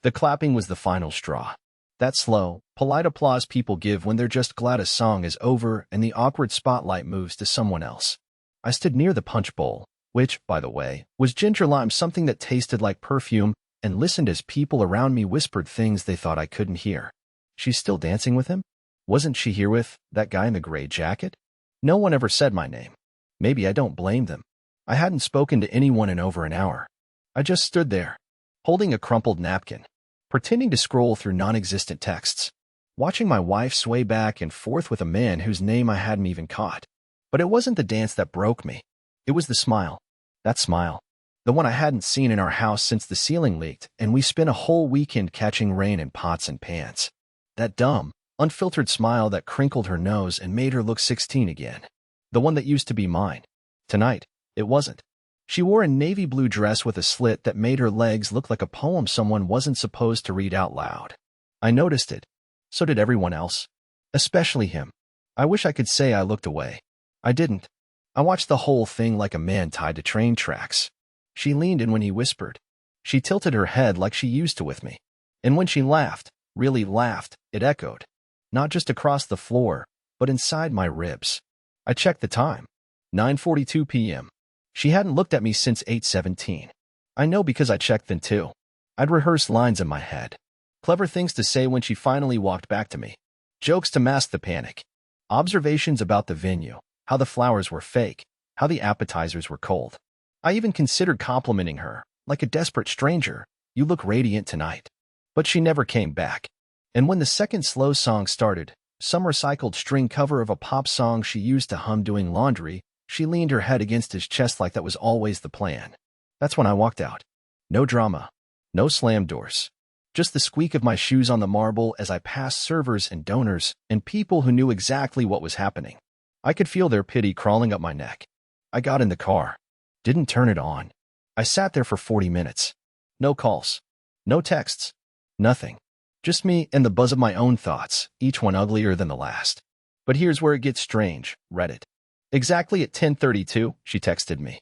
The clapping was the final straw. That slow, polite applause people give when they're just glad a song is over and the awkward spotlight moves to someone else. I stood near the punch bowl, which, by the way, was ginger lime, something that tasted like perfume, and listened as people around me whispered things they thought I couldn't hear. She's still dancing with him? Wasn't she here with that guy in the gray jacket? No one ever said my name. Maybe I don't blame them. I hadn't spoken to anyone in over an hour. I just stood there, holding a crumpled napkin, pretending to scroll through non-existent texts, watching my wife sway back and forth with a man whose name I hadn't even caught. But it wasn't the dance that broke me. It was the smile. That smile. The one I hadn't seen in our house since the ceiling leaked and we spent a whole weekend catching rain in pots and pans. That dumb, unfiltered smile that crinkled her nose and made her look 16 again. The one that used to be mine. Tonight, it wasn't. She wore a navy blue dress with a slit that made her legs look like a poem someone wasn't supposed to read out loud. I noticed it. So did everyone else. Especially him. I wish I could say I looked away. I didn't. I watched the whole thing like a man tied to train tracks. She leaned in when he whispered. She tilted her head like she used to with me. And when she laughed, really laughed, it echoed. Not just across the floor, but inside my ribs. I checked the time. 9:42 p.m. She hadn't looked at me since 8:17. I know because I checked then too. I'd rehearsed lines in my head. Clever things to say when she finally walked back to me. Jokes to mask the panic. Observations about the venue, how the flowers were fake, how the appetizers were cold. I even considered complimenting her, like a desperate stranger. You look radiant tonight. But she never came back. And when the second slow song started, some recycled string cover of a pop song she used to hum doing laundry, she leaned her head against his chest like that was always the plan. That's when I walked out. No drama. No slam doors. Just the squeak of my shoes on the marble as I passed servers and donors and people who knew exactly what was happening. I could feel their pity crawling up my neck. I got in the car. Didn't turn it on. I sat there for 40 minutes. No calls. No texts. Nothing. Just me and the buzz of my own thoughts, each one uglier than the last. But here's where it gets strange. Reddit. Exactly at 10:32, she texted me.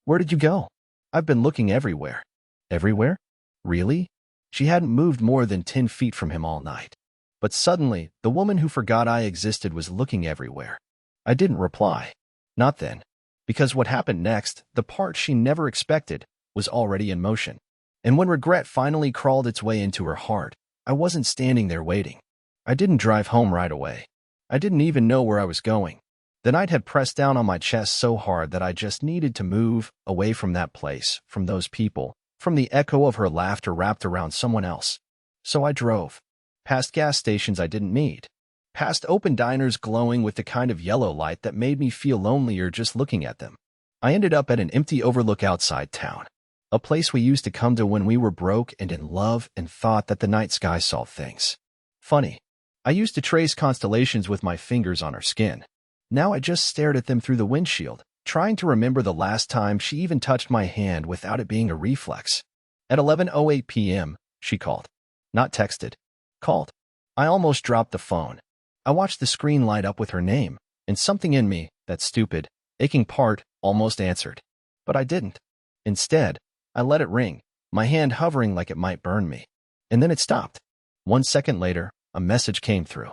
Where did you go? I've been looking everywhere. Everywhere? Really? She hadn't moved more than 10 feet from him all night. But suddenly, the woman who forgot I existed was looking everywhere. I didn't reply. Not then. Because what happened next, the part she never expected, was already in motion. And when regret finally crawled its way into her heart, I wasn't standing there waiting. I didn't drive home right away. I didn't even know where I was going. The night had pressed down on my chest so hard that I just needed to move away from that place, from those people, from the echo of her laughter wrapped around someone else. So I drove. Past gas stations I didn't need. Past open diners glowing with the kind of yellow light that made me feel lonelier just looking at them. I ended up at an empty overlook outside town. A place we used to come to when we were broke and in love and thought that the night sky saw things. Funny. I used to trace constellations with my fingers on her skin. Now I just stared at them through the windshield, trying to remember the last time she even touched my hand without it being a reflex. At 11:08 p.m., she called. Not texted. Called. I almost dropped the phone. I watched the screen light up with her name, and something in me, that stupid, aching part, almost answered. But I didn't. Instead, I let it ring, my hand hovering like it might burn me. And then it stopped. 1 second later, a message came through.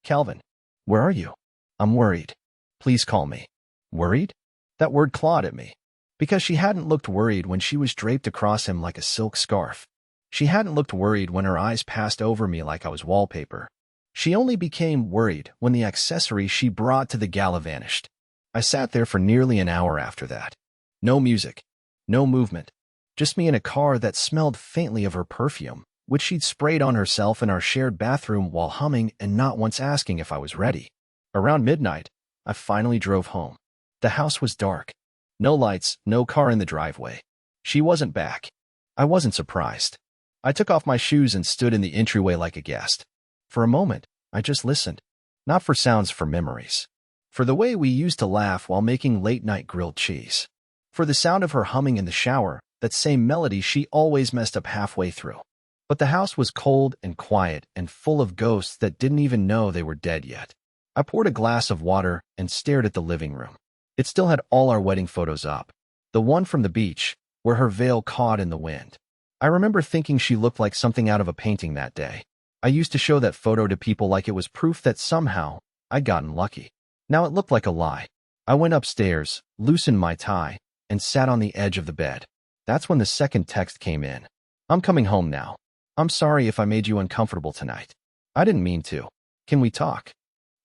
Calvin, where are you? I'm worried. Please call me. Worried? That word clawed at me. Because she hadn't looked worried when she was draped across him like a silk scarf. She hadn't looked worried when her eyes passed over me like I was wallpaper. She only became worried when the accessory she brought to the gala vanished. I sat there for nearly an hour after that. No music. No movement. Just me in a car that smelled faintly of her perfume, which she'd sprayed on herself in our shared bathroom while humming and not once asking if I was ready. Around midnight, I finally drove home. The house was dark. No lights, no car in the driveway. She wasn't back. I wasn't surprised. I took off my shoes and stood in the entryway like a guest. For a moment, I just listened. Not for sounds, for memories. For the way we used to laugh while making late-night grilled cheese. For the sound of her humming in the shower, that same melody she always messed up halfway through. But the house was cold and quiet and full of ghosts that didn't even know they were dead yet. I poured a glass of water and stared at the living room. It still had all our wedding photos up. The one from the beach, where her veil caught in the wind. I remember thinking she looked like something out of a painting that day. I used to show that photo to people like it was proof that somehow I'd gotten lucky. Now it looked like a lie. I went upstairs, loosened my tie, and sat on the edge of the bed. That's when the second text came in. I'm coming home now. I'm sorry if I made you uncomfortable tonight. I didn't mean to. Can we talk?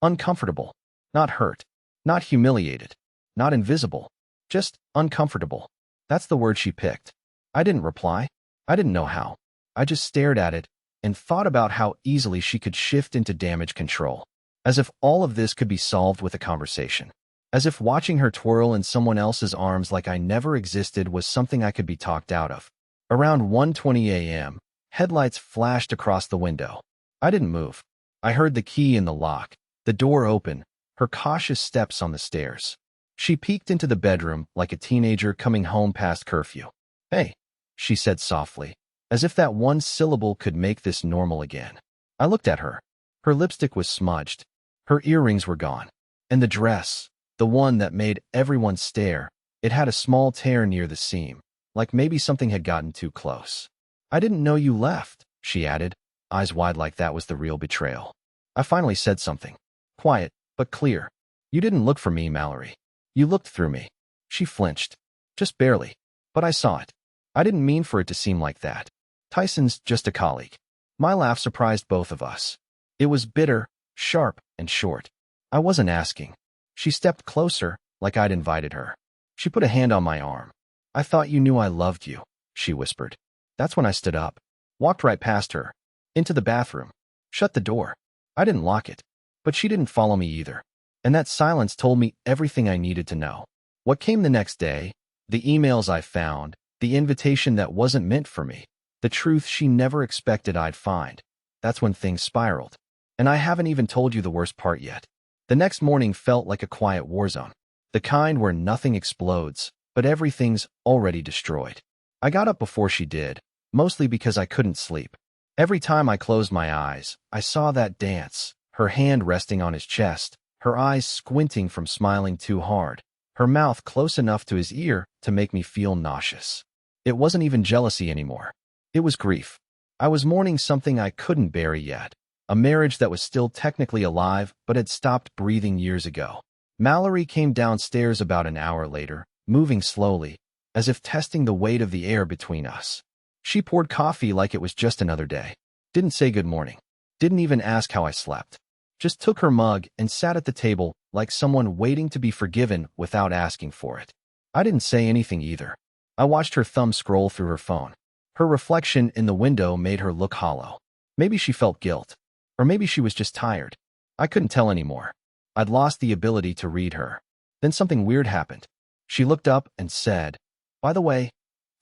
Uncomfortable. Not hurt. Not humiliated. Not invisible. Just uncomfortable. That's the word she picked. I didn't reply. I didn't know how. I just stared at it and thought about how easily she could shift into damage control. As if all of this could be solved with a conversation. As if watching her twirl in someone else's arms like I never existed was something I could be talked out of. Around 1:20 a.m., headlights flashed across the window. I didn't move. I heard the key in the lock, the door open, her cautious steps on the stairs. She peeked into the bedroom like a teenager coming home past curfew. Hey, she said softly, as if that one syllable could make this normal again. I looked at her. Her lipstick was smudged. Her earrings were gone. And the dress, the one that made everyone stare, it had a small tear near the seam, like maybe something had gotten too close. I didn't know you left, she added, eyes wide like that was the real betrayal. I finally said something. Quiet, but clear. You didn't look for me, Mallory. You looked through me. She flinched. Just barely. But I saw it. I didn't mean for it to seem like that. Tyson's just a colleague. My laugh surprised both of us. It was bitter, sharp, and short. I wasn't asking. She stepped closer, like I'd invited her. She put a hand on my arm. I thought you knew I loved you, she whispered. That's when I stood up, walked right past her, into the bathroom, shut the door. I didn't lock it, but she didn't follow me either. And that silence told me everything I needed to know. What came the next day, the emails I found, the invitation that wasn't meant for me, the truth she never expected I'd find. That's when things spiraled. And I haven't even told you the worst part yet. The next morning felt like a quiet war zone. The kind where nothing explodes, but everything's already destroyed. I got up before she did, mostly because I couldn't sleep. Every time I closed my eyes, I saw that dance, her hand resting on his chest, her eyes squinting from smiling too hard, her mouth close enough to his ear to make me feel nauseous. It wasn't even jealousy anymore. It was grief. I was mourning something I couldn't bury yet. A marriage that was still technically alive but had stopped breathing years ago. Mallory came downstairs about an hour later, moving slowly, as if testing the weight of the air between us. She poured coffee like it was just another day. Didn't say good morning. Didn't even ask how I slept. Just took her mug and sat at the table like someone waiting to be forgiven without asking for it. I didn't say anything either. I watched her thumb scroll through her phone. Her reflection in the window made her look hollow. Maybe she felt guilt. Or maybe she was just tired. I couldn't tell anymore. I'd lost the ability to read her. Then something weird happened. She looked up and said, "By the way,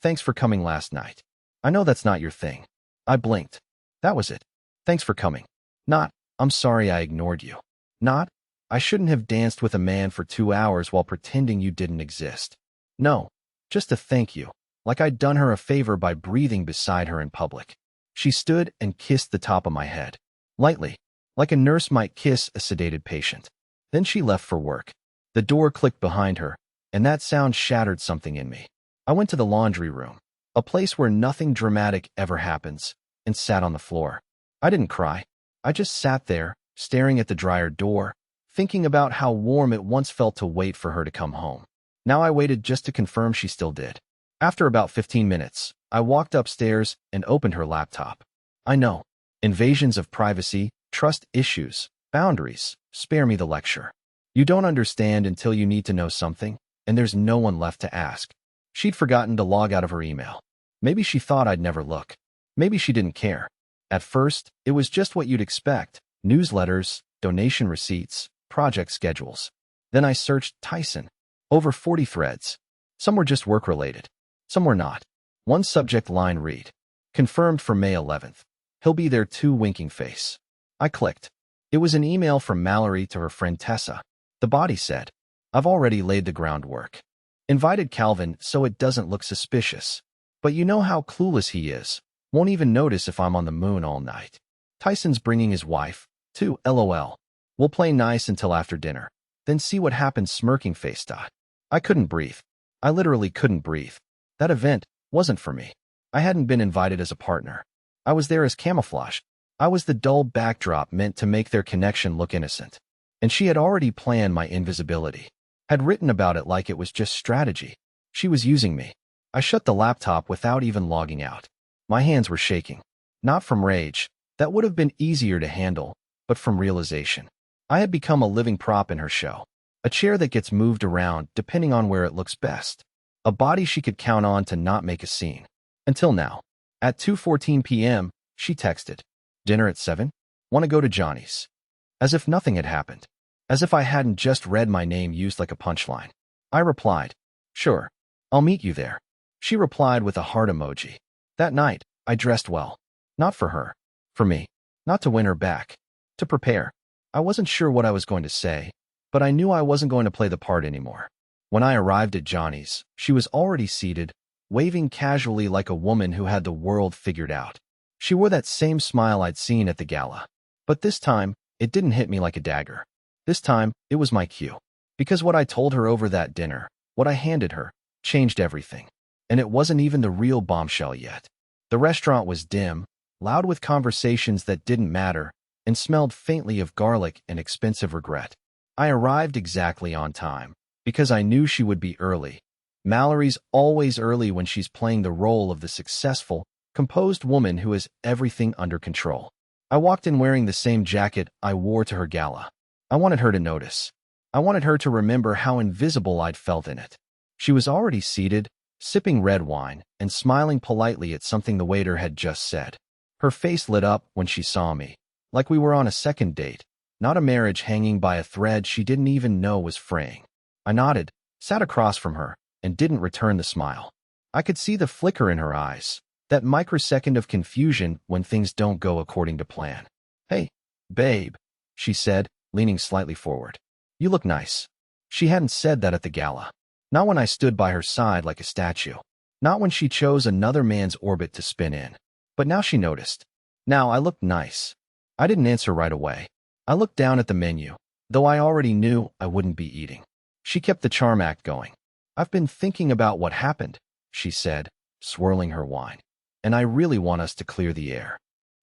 thanks for coming last night. I know that's not your thing." I blinked. That was it. Thanks for coming. Not, I'm sorry I ignored you. Not, I shouldn't have danced with a man for 2 hours while pretending you didn't exist. No, just a thank you, like I'd done her a favor by breathing beside her in public. She stood and kissed the top of my head. Lightly, like a nurse might kiss a sedated patient. Then she left for work. The door clicked behind her, and that sound shattered something in me. I went to the laundry room, a place where nothing dramatic ever happens, and sat on the floor. I didn't cry. I just sat there, staring at the dryer door, thinking about how warm it once felt to wait for her to come home. Now I waited just to confirm she still did. After about 15 minutes, I walked upstairs and opened her laptop. I know. Invasions of privacy, trust issues, boundaries, spare me the lecture. You don't understand until you need to know something, and there's no one left to ask. She'd forgotten to log out of her email. Maybe she thought I'd never look. Maybe she didn't care. At first, it was just what you'd expect. Newsletters, donation receipts, project schedules. Then I searched Tyson. Over 40 threads. Some were just work-related. Some were not. One subject line read, "Confirmed for May 11th. He'll be there too, winking face." I clicked. It was an email from Mallory to her friend Tessa. The body said, "I've already laid the groundwork. Invited Calvin so it doesn't look suspicious. But you know how clueless he is. Won't even notice if I'm on the moon all night. Tyson's bringing his wife, too, lol. We'll play nice until after dinner. Then see what happens, smirking face. I couldn't breathe. I literally couldn't breathe. That event wasn't for me. I hadn't been invited as a partner. I was there as camouflage. I was the dull backdrop meant to make their connection look innocent. And she had already planned my invisibility. Had written about it like it was just strategy. She was using me. I shut the laptop without even logging out. My hands were shaking. Not from rage. That would have been easier to handle, but from realization. I had become a living prop in her show. A chair that gets moved around depending on where it looks best. A body she could count on to not make a scene. Until now. At 2:14 p.m., she texted. Dinner at 7? Want to go to Johnny's? As if nothing had happened. As if I hadn't just read my name used like a punchline. I replied, sure, I'll meet you there. She replied with a heart emoji. That night, I dressed well. Not for her. For me. Not to win her back. To prepare. I wasn't sure what I was going to say, but I knew I wasn't going to play the part anymore. When I arrived at Johnny's, she was already seated, waving casually like a woman who had the world figured out. She wore that same smile I'd seen at the gala. But this time, it didn't hit me like a dagger. This time, it was my cue. Because what I told her over that dinner, what I handed her, changed everything. And it wasn't even the real bombshell yet. The restaurant was dim, loud with conversations that didn't matter, and smelled faintly of garlic and expensive regret. I arrived exactly on time, because I knew she would be early. Mallory's always early when she's playing the role of the successful, composed woman who has everything under control. I walked in wearing the same jacket I wore to her gala. I wanted her to notice. I wanted her to remember how invisible I'd felt in it. She was already seated, sipping red wine, and smiling politely at something the waiter had just said. Her face lit up when she saw me, like we were on a second date, not a marriage hanging by a thread she didn't even know was fraying. I nodded, sat across from her, and didn't return the smile. I could see the flicker in her eyes, that microsecond of confusion when things don't go according to plan. Hey, babe, she said, leaning slightly forward. You look nice. She hadn't said that at the gala. Not when I stood by her side like a statue. Not when she chose another man's orbit to spin in. But now she noticed. Now I looked nice. I didn't answer right away. I looked down at the menu, though I already knew I wouldn't be eating. She kept the charm act going. I've been thinking about what happened, she said, swirling her wine. And I really want us to clear the air.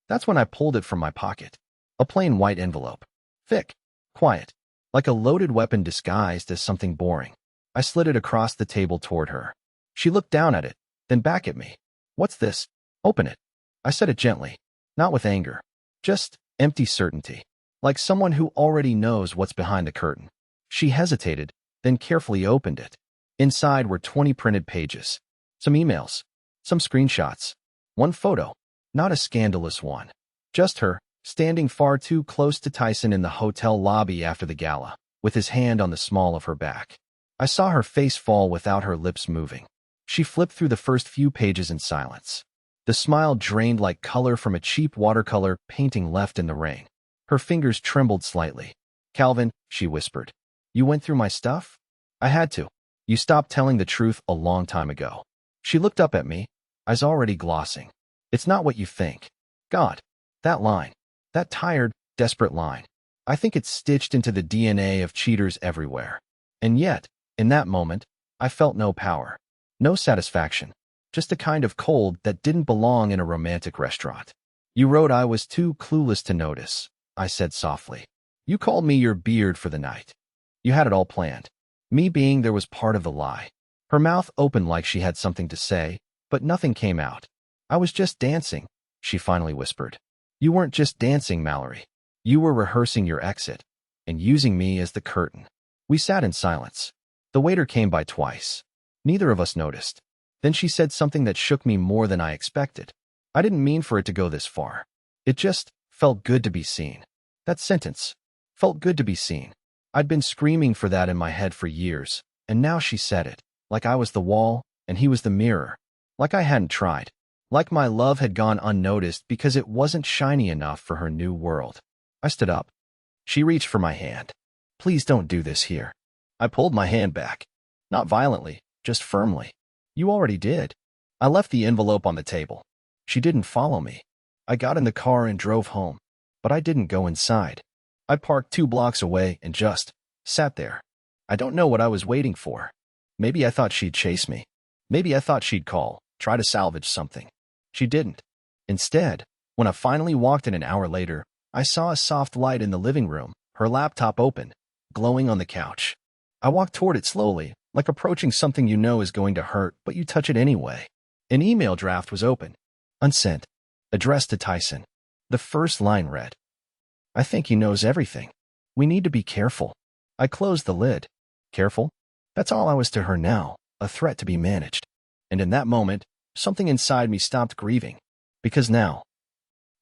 That's when I pulled it from my pocket. A plain white envelope. Thick. Quiet. Like a loaded weapon disguised as something boring. I slid it across the table toward her. She looked down at it, then back at me. What's this? Open it. I said it gently, not with anger. Just empty certainty. Like someone who already knows what's behind the curtain. She hesitated, then carefully opened it. Inside were 20 printed pages. Some emails. Some screenshots. One photo. Not a scandalous one. Just her, standing far too close to Tyson in the hotel lobby after the gala, with his hand on the small of her back. I saw her face fall without her lips moving. She flipped through the first few pages in silence. The smile drained like color from a cheap watercolor painting left in the rain. Her fingers trembled slightly. Calvin, she whispered. You went through my stuff? I had to. You stopped telling the truth a long time ago. She looked up at me, eyes already glossing. It's not what you think. God, that line. That tired, desperate line. I think it's stitched into the DNA of cheaters everywhere. And yet, in that moment, I felt no power. No satisfaction. Just a kind of cold that didn't belong in a romantic restaurant. You wrote I was too clueless to notice, I said softly. You called me your beard for the night. You had it all planned. Me being there was part of the lie. Her mouth opened like she had something to say, but nothing came out. I was just dancing, she finally whispered. You weren't just dancing, Mallory. You were rehearsing your exit, and using me as the curtain. We sat in silence. The waiter came by twice. Neither of us noticed. Then she said something that shook me more than I expected. I didn't mean for it to go this far. It just felt good to be seen. That sentence. Felt good to be seen. I'd been screaming for that in my head for years, and now she said it, like I was the wall, and he was the mirror. Like I hadn't tried. Like my love had gone unnoticed because it wasn't shiny enough for her new world. I stood up. She reached for my hand. Please don't do this here. I pulled my hand back. Not violently, just firmly. You already did. I left the envelope on the table. She didn't follow me. I got in the car and drove home. But I didn't go inside. I parked 2 blocks away and just sat there. I don't know what I was waiting for. Maybe I thought she'd chase me. Maybe I thought she'd call, try to salvage something. She didn't. Instead, when I finally walked in an hour later, I saw a soft light in the living room, her laptop open, glowing on the couch. I walked toward it slowly, like approaching something you know is going to hurt, but you touch it anyway. An email draft was open. Unsent. Addressed to Tyson. The first line read, "I think he knows everything. We need to be careful." I closed the lid. Careful? That's all I was to her now, a threat to be managed. And in that moment, something inside me stopped grieving. Because now,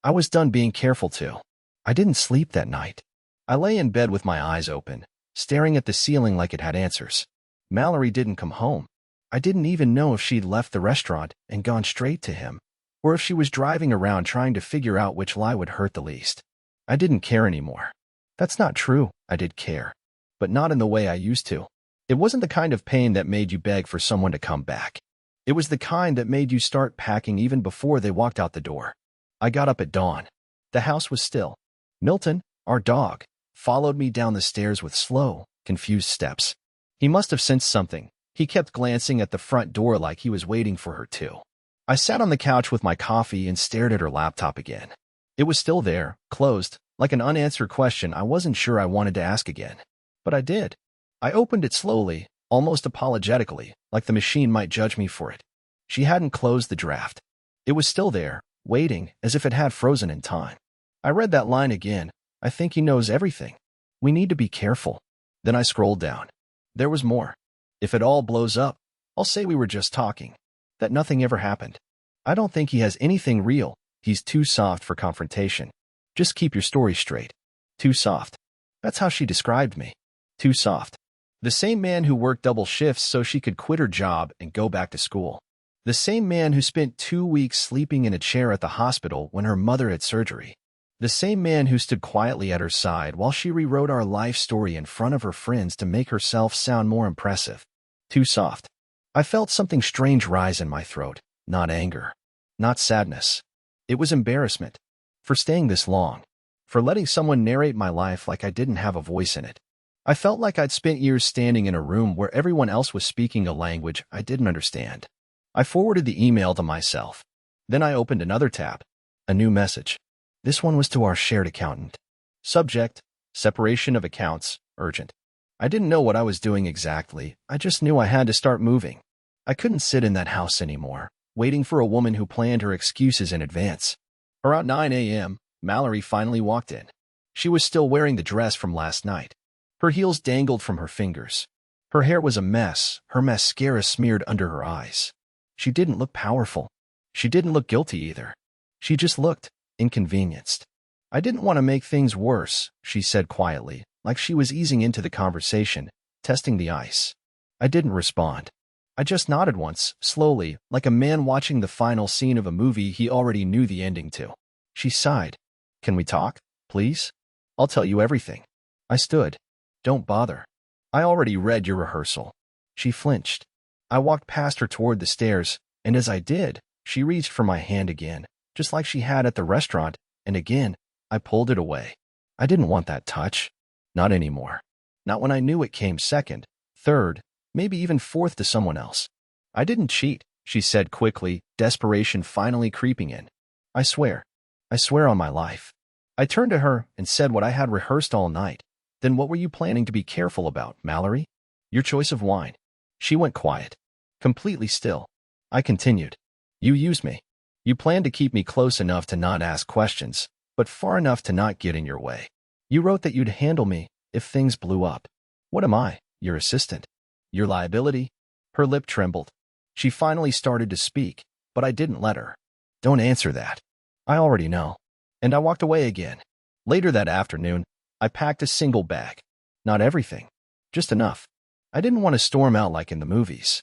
I was done being careful too. I didn't sleep that night. I lay in bed with my eyes open, staring at the ceiling like it had answers. Mallory didn't come home. I didn't even know if she'd left the restaurant and gone straight to him, or if she was driving around trying to figure out which lie would hurt the least. I didn't care anymore. That's not true. I did care, but not in the way I used to. It wasn't the kind of pain that made you beg for someone to come back. It was the kind that made you start packing even before they walked out the door. I got up at dawn. The house was still. Milton, our dog, followed me down the stairs with slow, confused steps. He must have sensed something. He kept glancing at the front door like he was waiting for her to. I sat on the couch with my coffee and stared at her laptop again. It was still there, closed, like an unanswered question I wasn't sure I wanted to ask again. But I did. I opened it slowly, almost apologetically, like the machine might judge me for it. She hadn't closed the draft. It was still there, waiting, as if it had frozen in time. I read that line again. I think he knows everything. We need to be careful. Then I scrolled down. There was more. If it all blows up, I'll say we were just talking. That nothing ever happened. I don't think he has anything real. He's too soft for confrontation. Just keep your story straight. Too soft. That's how she described me. Too soft. The same man who worked double shifts so she could quit her job and go back to school. The same man who spent 2 weeks sleeping in a chair at the hospital when her mother had surgery. The same man who stood quietly at her side while she rewrote our life story in front of her friends to make herself sound more impressive. Too soft. I felt something strange rise in my throat. Not anger. Not sadness. It was embarrassment. For staying this long. For letting someone narrate my life like I didn't have a voice in it. I felt like I'd spent years standing in a room where everyone else was speaking a language I didn't understand. I forwarded the email to myself. Then I opened another tab. A new message. This one was to our shared accountant. Subject, separation of accounts, urgent. I didn't know what I was doing exactly. I just knew I had to start moving. I couldn't sit in that house anymore, waiting for a woman who planned her excuses in advance. Around 9 a.m., Mallory finally walked in. She was still wearing the dress from last night. Her heels dangled from her fingers. Her hair was a mess, her mascara smeared under her eyes. She didn't look powerful. She didn't look guilty either. She just looked inconvenienced. I didn't want to make things worse, she said quietly, like she was easing into the conversation, testing the ice. I didn't respond. I just nodded once, slowly, like a man watching the final scene of a movie he already knew the ending to. She sighed. Can we talk, please? I'll tell you everything. I stood. Don't bother. I already read your rehearsal. She flinched. I walked past her toward the stairs, and as I did, she reached for my hand again, just like she had at the restaurant, and again, I pulled it away. I didn't want that touch. Not anymore. Not when I knew it came second, third, maybe even fourth to someone else. I didn't cheat, she said quickly, desperation finally creeping in. I swear on my life. I turned to her and said what I had rehearsed all night. Then what were you planning to be careful about, Mallory? Your choice of wine. She went quiet. Completely still. I continued. You used me. You planned to keep me close enough to not ask questions, but far enough to not get in your way. You wrote that you'd handle me if things blew up. What am I? Your assistant? Your liability? Her lip trembled. She finally started to speak, but I didn't let her. Don't answer that. I already know. And I walked away again. Later that afternoon, I packed a single bag. Not everything. Just enough. I didn't want to storm out like in the movies.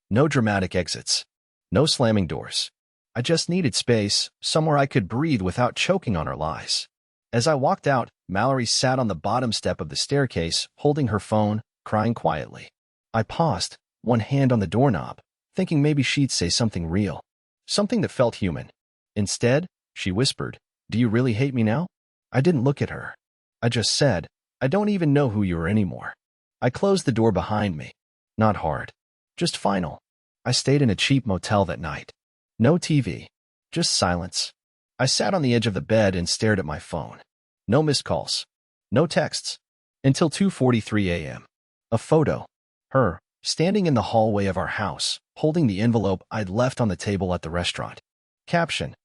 No dramatic exits. No slamming doors. I just needed space, somewhere I could breathe without choking on her lies. As I walked out, Mallory sat on the bottom step of the staircase, holding her phone, crying quietly. I paused, one hand on the doorknob, thinking maybe she'd say something real. Something that felt human. Instead, she whispered, Do you really hate me now? I didn't look at her. I just said, I don't even know who you are anymore. I closed the door behind me. Not hard. Just final. I stayed in a cheap motel that night. No TV. Just silence. I sat on the edge of the bed and stared at my phone. No missed calls. No texts. Until 2:43 a.m. A photo. Her, standing in the hallway of our house, holding the envelope I'd left on the table at the restaurant. Caption.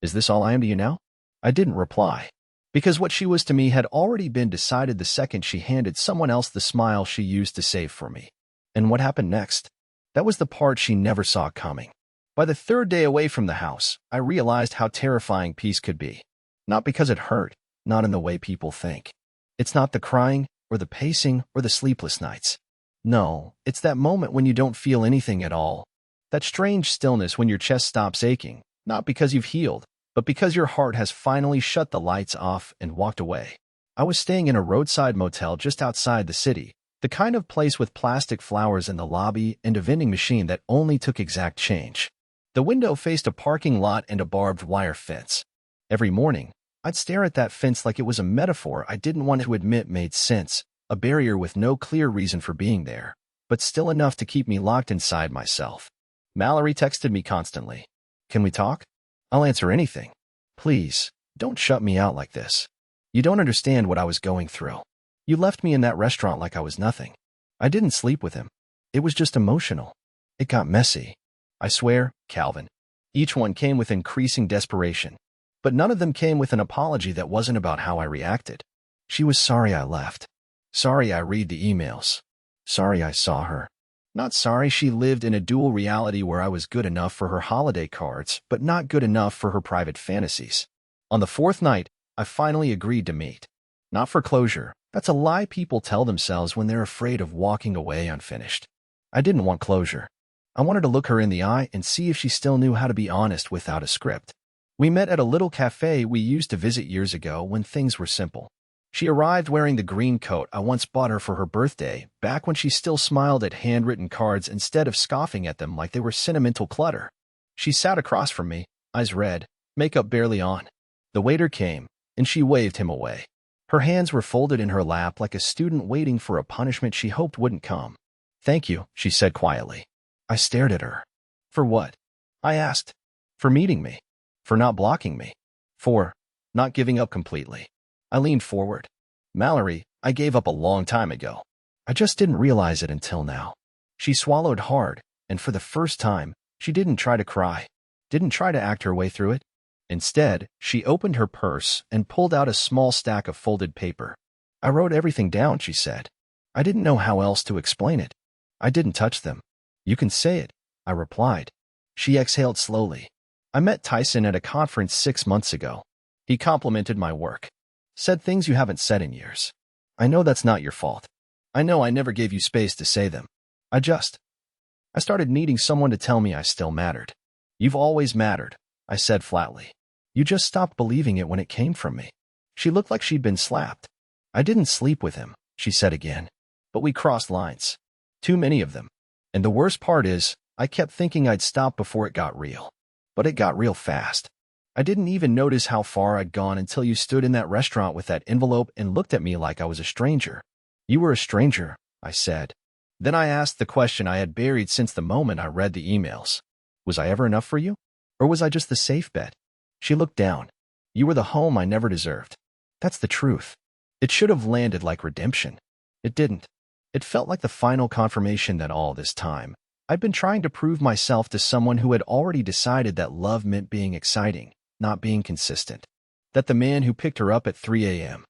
Is this all I am to you now? I didn't reply. Because what she was to me had already been decided the second she handed someone else the smile she used to save for me. And what happened next? That was the part she never saw coming. By the third day away from the house, I realized how terrifying peace could be. Not because it hurt, not in the way people think. It's not the crying, or the pacing, or the sleepless nights. No, it's that moment when you don't feel anything at all. That strange stillness when your chest stops aching, not because you've healed, but because your heart has finally shut the lights off and walked away. I was staying in a roadside motel just outside the city, the kind of place with plastic flowers in the lobby and a vending machine that only took exact change. The window faced a parking lot and a barbed wire fence. Every morning, I'd stare at that fence like it was a metaphor I didn't want to admit made sense, a barrier with no clear reason for being there, but still enough to keep me locked inside myself. Mallory texted me constantly. Can we talk? I'll answer anything. Please, don't shut me out like this. You don't understand what I was going through. You left me in that restaurant like I was nothing. I didn't sleep with him. It was just emotional. It got messy. I swear, Calvin. Each one came with increasing desperation. But none of them came with an apology that wasn't about how I reacted. She was sorry I left. Sorry I read the emails. Sorry I saw her. Not sorry she lived in a dual reality where I was good enough for her holiday cards, but not good enough for her private fantasies. On the fourth night, I finally agreed to meet. Not for closure. That's a lie people tell themselves when they're afraid of walking away unfinished. I didn't want closure. I wanted to look her in the eye and see if she still knew how to be honest without a script. We met at a little cafe we used to visit years ago when things were simple. She arrived wearing the green coat I once bought her for her birthday, back when she still smiled at handwritten cards instead of scoffing at them like they were sentimental clutter. She sat across from me, eyes red, makeup barely on. The waiter came, and she waved him away. Her hands were folded in her lap like a student waiting for a punishment she hoped wouldn't come. Thank you, she said quietly. I stared at her. For what? I asked. For meeting me. For not blocking me. For not giving up completely. I leaned forward. Mallory, I gave up a long time ago. I just didn't realize it until now. She swallowed hard, and for the first time, she didn't try to cry. Didn't try to act her way through it. Instead, she opened her purse and pulled out a small stack of folded paper. I wrote everything down, she said. I didn't know how else to explain it. I didn't touch them. You can say it, I replied. She exhaled slowly. I met Tyson at a conference 6 months ago. He complimented my work. Said things you haven't said in years. I know that's not your fault. I know I never gave you space to say them. I started needing someone to tell me I still mattered. You've always mattered, I said flatly. You just stopped believing it when it came from me. She looked like she'd been slapped. I didn't sleep with him, she said again. But we crossed lines. Too many of them. And the worst part is, I kept thinking I'd stop before it got real. But it got real fast. I didn't even notice how far I'd gone until you stood in that restaurant with that envelope and looked at me like I was a stranger. You were a stranger, I said. Then I asked the question I had buried since the moment I read the emails. Was I ever enough for you? Or was I just the safe bet? She looked down. You were the home I never deserved. That's the truth. It should have landed like redemption. It didn't. It felt like the final confirmation that all this time, I'd been trying to prove myself to someone who had already decided that love meant being exciting, not being consistent. That the man who picked her up at 3 a.m.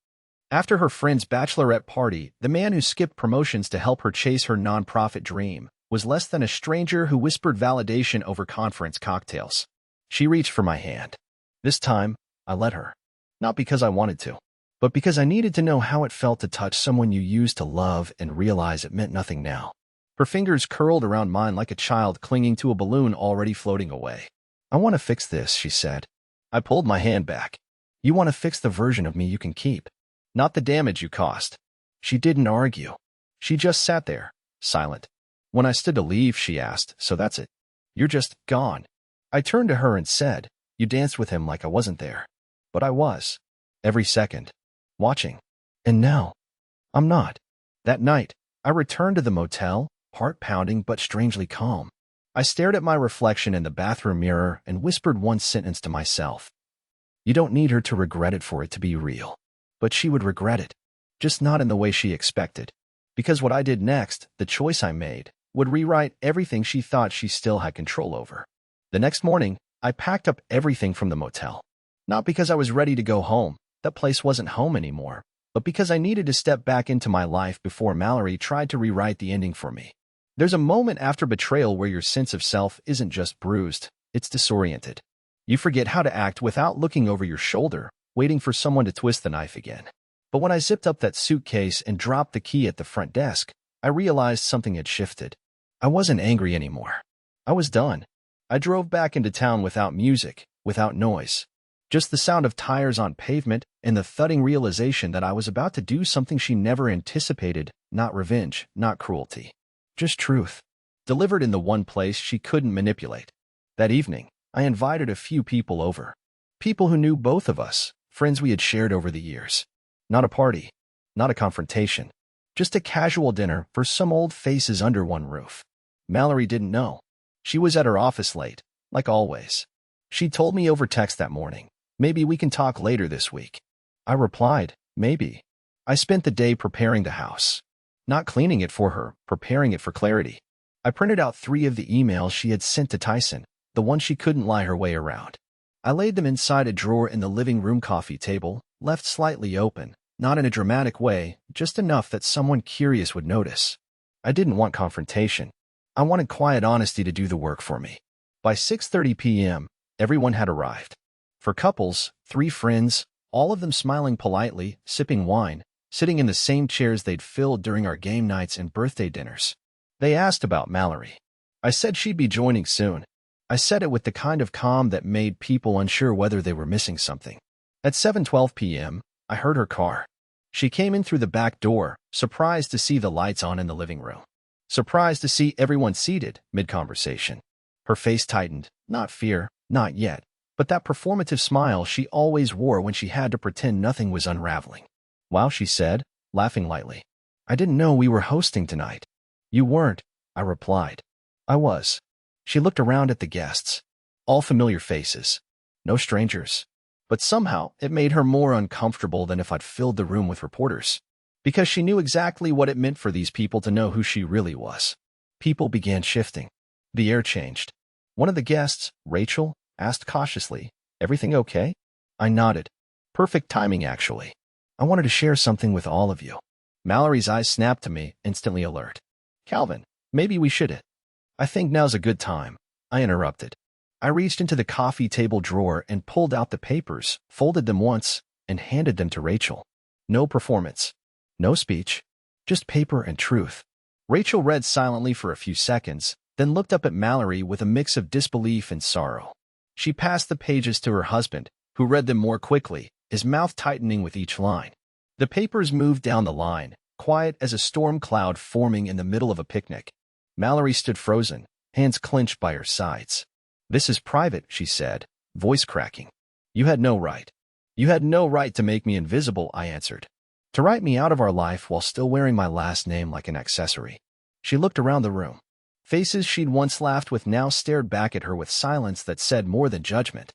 after her friend's bachelorette party, the man who skipped promotions to help her chase her nonprofit dream, was less than a stranger who whispered validation over conference cocktails. She reached for my hand. This time, I let her. Not because I wanted to, but because I needed to know how it felt to touch someone you used to love and realize it meant nothing now. Her fingers curled around mine like a child clinging to a balloon already floating away. I want to fix this, she said. I pulled my hand back. You want to fix the version of me you can keep, not the damage you caused. She didn't argue. She just sat there, silent. When I stood to leave, she asked, so that's it. You're just gone. I turned to her and said, you danced with him like I wasn't there. But I was. Every second. Watching. And now, I'm not. That night, I returned to the motel, heart pounding but strangely calm. I stared at my reflection in the bathroom mirror and whispered one sentence to myself. You don't need her to regret it for it to be real. But she would regret it, just not in the way she expected. Because what I did next, the choice I made, would rewrite everything she thought she still had control over. The next morning, I packed up everything from the motel. Not because I was ready to go home, that place wasn't home anymore, but because I needed to step back into my life before Mallory tried to rewrite the ending for me. There's a moment after betrayal where your sense of self isn't just bruised, it's disoriented. You forget how to act without looking over your shoulder, waiting for someone to twist the knife again. But when I zipped up that suitcase and dropped the key at the front desk, I realized something had shifted. I wasn't angry anymore. I was done. I drove back into town without music, without noise. Just the sound of tires on pavement and the thudding realization that I was about to do something she never anticipated, not revenge, not cruelty. Just truth, delivered in the one place she couldn't manipulate. That evening, I invited a few people over. People who knew both of us, friends we had shared over the years. Not a party, not a confrontation, just a casual dinner for some old faces under one roof. Mallory didn't know. She was at her office late, like always. She told me over text that morning, maybe we can talk later this week. I replied, maybe. I spent the day preparing the house. Not cleaning it for her, preparing it for clarity. I printed out 3 of the emails she had sent to Tyson, the ones she couldn't lie her way around. I laid them inside a drawer in the living room coffee table, left slightly open, not in a dramatic way, just enough that someone curious would notice. I didn't want confrontation. I wanted quiet honesty to do the work for me. By 6:30 p.m., everyone had arrived. For couples, 3 friends, all of them smiling politely, sipping wine, sitting in the same chairs they'd filled during our game nights and birthday dinners. They asked about Mallory. I said she'd be joining soon. I said it with the kind of calm that made people unsure whether they were missing something. At 7:12 p.m., I heard her car. She came in through the back door, surprised to see the lights on in the living room. Surprised to see everyone seated, mid-conversation. Her face tightened, not fear, not yet, but that performative smile she always wore when she had to pretend nothing was unraveling. Wow, she said, laughing lightly. I didn't know we were hosting tonight. You weren't, I replied. I was. She looked around at the guests. All familiar faces. No strangers. But somehow, it made her more uncomfortable than if I'd filled the room with reporters. Because she knew exactly what it meant for these people to know who she really was. People began shifting. The air changed. One of the guests, Rachel, asked cautiously, "Everything okay?" I nodded. Perfect timing, actually. I wanted to share something with all of you. Mallory's eyes snapped to me, instantly alert. Calvin, maybe we should it. I think now's a good time, I interrupted. I reached into the coffee table drawer and pulled out the papers, folded them once, and handed them to Rachel. No performance. No speech. Just paper and truth. Rachel read silently for a few seconds, then looked up at Mallory with a mix of disbelief and sorrow. She passed the pages to her husband, who read them more quickly, his mouth tightening with each line. The papers moved down the line, quiet as a storm cloud forming in the middle of a picnic. Mallory stood frozen, hands clenched by her sides. This is private, she said, voice cracking. You had no right. You had no right to make me invisible, I answered. To write me out of our life while still wearing my last name like an accessory. She looked around the room. Faces she'd once laughed with now stared back at her with silence that said more than judgment.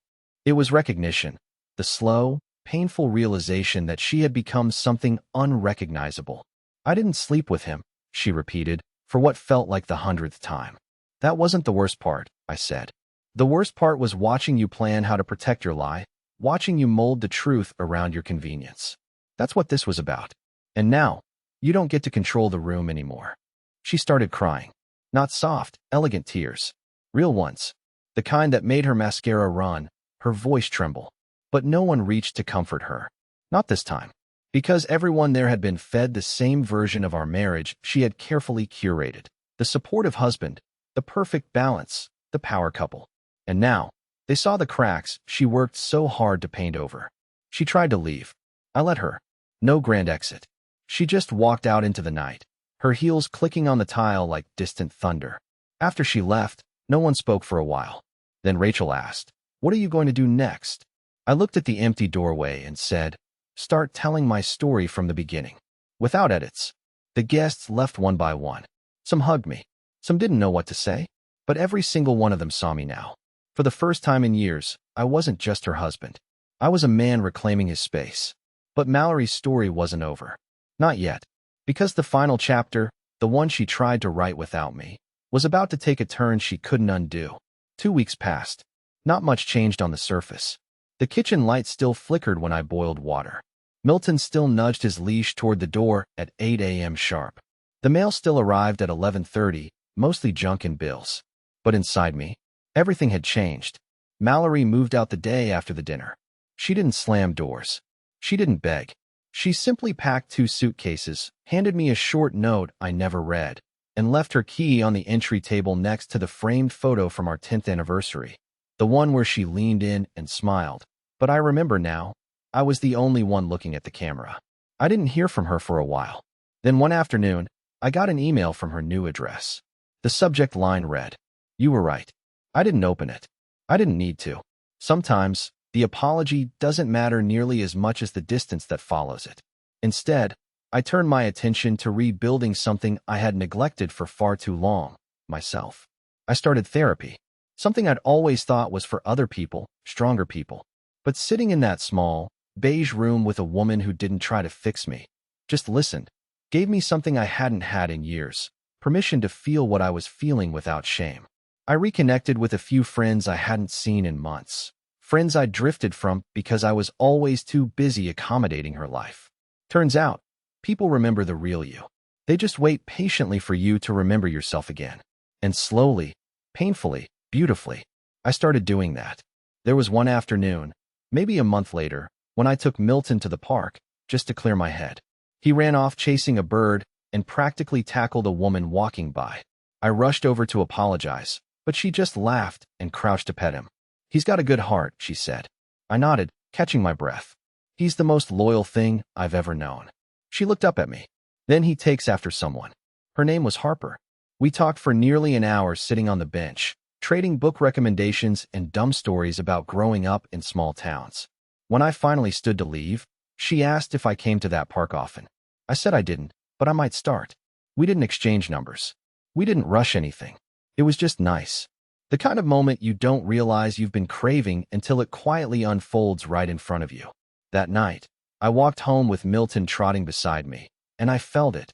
It was recognition, the slow, painful realization that she had become something unrecognizable. I didn't sleep with him, she repeated, for what felt like the 100th time. That wasn't the worst part, I said. The worst part was watching you plan how to protect your lie, watching you mold the truth around your convenience. That's what this was about. And now, you don't get to control the room anymore. She started crying. Not soft, elegant tears. Real ones. The kind that made her mascara run, her voice tremble. But no one reached to comfort her. Not this time. Because everyone there had been fed the same version of our marriage she had carefully curated. The supportive husband, the perfect balance, the power couple. And now, they saw the cracks she worked so hard to paint over. She tried to leave. I let her. No grand exit. She just walked out into the night, her heels clicking on the tile like distant thunder. After she left, no one spoke for a while. Then Rachel asked, "What are you going to do next?" I looked at the empty doorway and said, "Start telling my story from the beginning. Without edits." The guests left one by one. Some hugged me. Some didn't know what to say. But every single one of them saw me now. For the first time in years, I wasn't just her husband. I was a man reclaiming his space. But Mallory's story wasn't over. Not yet. Because the final chapter, the one she tried to write without me, was about to take a turn she couldn't undo. 2 weeks passed. Not much changed on the surface. The kitchen light still flickered when I boiled water. Milton still nudged his leash toward the door at 8 a.m. sharp. The mail still arrived at 11:30, mostly junk and bills. But inside me, everything had changed. Mallory moved out the day after the dinner. She didn't slam doors. She didn't beg. She simply packed 2 suitcases, handed me a short note I never read, and left her key on the entry table next to the framed photo from our 10th anniversary. The one where she leaned in and smiled. But I remember now, I was the only one looking at the camera. I didn't hear from her for a while. Then one afternoon, I got an email from her new address. The subject line read, "You were right. I didn't open it. I didn't need to." Sometimes, the apology doesn't matter nearly as much as the distance that follows it. Instead, I turned my attention to rebuilding something I had neglected for far too long, myself. I started therapy, something I'd always thought was for other people, stronger people. But sitting in that small, beige room with a woman who didn't try to fix me, just listened, gave me something I hadn't had in years, permission to feel what I was feeling without shame. I reconnected with a few friends I hadn't seen in months. Friends I drifted from because I was always too busy accommodating her life. Turns out, people remember the real you. They just wait patiently for you to remember yourself again. And slowly, painfully, beautifully, I started doing that. There was one afternoon, maybe a month later, when I took Milton to the park, just to clear my head. He ran off chasing a bird and practically tackled a woman walking by. I rushed over to apologize, but she just laughed and crouched to pet him. "He's got a good heart," she said. I nodded, catching my breath. "He's the most loyal thing I've ever known." She looked up at me. "Then he takes after someone." Her name was Harper. We talked for nearly an hour sitting on the bench, trading book recommendations and dumb stories about growing up in small towns. When I finally stood to leave, she asked if I came to that park often. I said I didn't, but I might start. We didn't exchange numbers. We didn't rush anything. It was just nice. The kind of moment you don't realize you've been craving until it quietly unfolds right in front of you. That night, I walked home with Milton trotting beside me, and I felt it.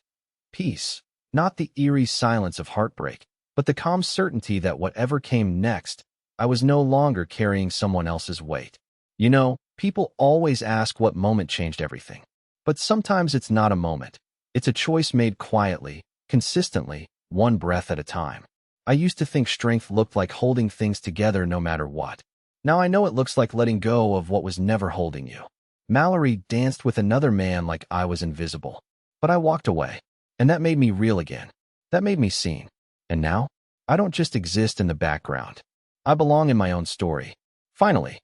Peace. Not the eerie silence of heartbreak, but the calm certainty that whatever came next, I was no longer carrying someone else's weight. You know, people always ask what moment changed everything. But sometimes it's not a moment. It's a choice made quietly, consistently, one breath at a time. I used to think strength looked like holding things together no matter what. Now I know it looks like letting go of what was never holding you. Mallory danced with another man like I was invisible. But I walked away. And that made me real again. That made me seen. And now, I don't just exist in the background. I belong in my own story. Finally.